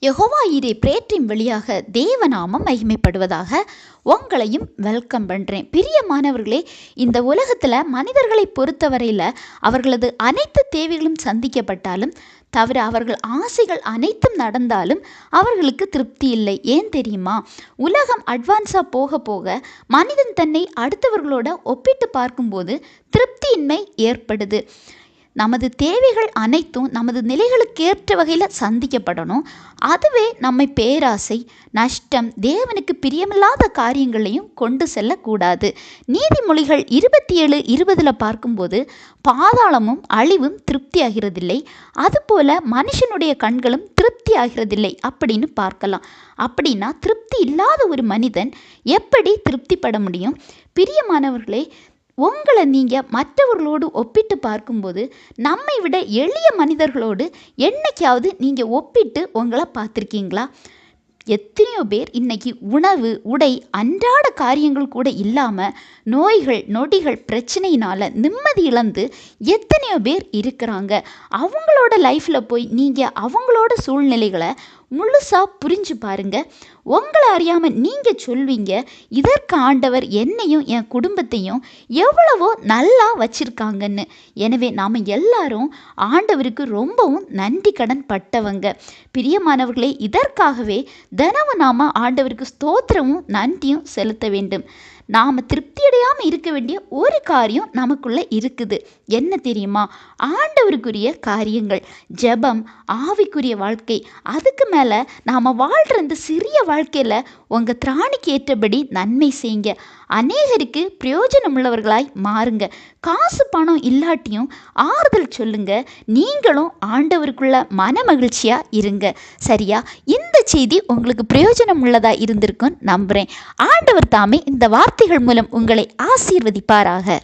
யெகோவா ஈரே பிரேற்றின் வழியாக தேவநாமம் மகிமைப்படுவதாக. உங்களையும் வெல்கம் பண்ணுறேன். பிரியமானவர்களே, இந்த உலகத்தில் மனிதர்களை பொறுத்தவரையில் அவர்களது அனைத்து தேவைகளும் சந்திக்கப்பட்டாலும் தவிர அவர்கள் ஆசைகள் அனைத்தும் நடந்தாலும் அவர்களுக்கு திருப்தி இல்லை. ஏன் தெரியுமா? உலகம் அட்வான்ஸாக போக போக மனிதன் தன்னை அடுத்தவர்களோட ஒப்பிட்டு பார்க்கும்போது திருப்தியின்மை ஏற்படுது. நமது தேவைகள் அனைத்தும் நமது நிலைகளுக்கேற்ற வகையில் சந்திக்கப்படணும். அதுவே நம்மை பேராசை, நஷ்டம், தேவனுக்கு பிரியமில்லாத காரியங்களையும் கொண்டு செல்லக்கூடாது. நீதிமொழிகள் 27:20 பார்க்கும்போது பாதாளமும் அழிவும் திருப்தி ஆகிறதில்லை, அதுபோல மனுஷனுடைய கண்களும் திருப்தி ஆகிறதில்லை அப்படின்னு பார்க்கலாம். அப்படின்னா திருப்தி இல்லாத ஒரு மனிதன் எப்படி திருப்திப்பட முடியும்? பிரியமானவர்களே, உங்களை நீங்கள் மற்றவர்களோடு ஒப்பிட்டு பார்க்கும்போது நம்மை விட எளிய மனிதர்களோடு என்னைக்காவது நீங்கள் ஒப்பிட்டு உங்களை பார்த்துருக்கீங்களா? எத்தனையோ பேர் இன்னைக்கு உணவு, உடை, அன்றாட காரியங்கள் கூட இல்லாமல் நோய்கள், நொடிகள், பிரச்சனையினால் நிம்மதி இழந்து எத்தனையோ பேர் இருக்கிறாங்க. அவங்களோட லைஃப்பில் போய் நீங்கள் அவங்களோட சூழ்நிலைகளை முழுசாக புரிஞ்சு பாருங்க. உங்களை அறியாமல் நீங்கள் சொல்வீங்க, இதற்கு ஆண்டவர் என்னையும் என் குடும்பத்தையும் எவ்வளவோ நல்லா வச்சிருக்காங்கன்னு. எனவே நாம் எல்லாரும் ஆண்டவருக்கு ரொம்பவும் நன்றி கடன் பட்டவங்க. பிரியமானவர்களே, இதற்காகவே தினமும் நாம் ஆண்டவருக்கு ஸ்தோத்திரமும் நன்றியும் செலுத்த வேண்டும். நாம் திருப்தியடையாமல் இருக்க வேண்டிய ஒரு காரியம் நமக்குள்ளே இருக்குது. என்ன தெரியுமா? ஆண்டவருக்குரிய காரியங்கள், ஜெபம், ஆவிக்குரிய வாழ்க்கை. அதுக்கு மேலே நாம் வாழ்கிற இந்த சிறிய வாழ்க்கையில் உங்கள் திராணிக்கு ஏற்றபடி நன்மை செய்யுங்க. அநேகருக்கு பிரயோஜனம் உள்ளவர்களாய் மாறுங்க. காசு பணம் இல்லாட்டியும் ஆறுதல் சொல்லுங்க. நீங்களும் ஆண்டவருக்குள்ள மன மகிழ்ச்சியாக இருங்க. சரியா? இந்த செய்தி உங்களுக்கு பிரயோஜனம் உள்ளதாக இருந்திருக்குன்னு நம்புகிறேன். ஆண்டவர் தாமே இந்த வார்த்தைகள் மூலம் உங்களை ஆசீர்வதிப்பாராக.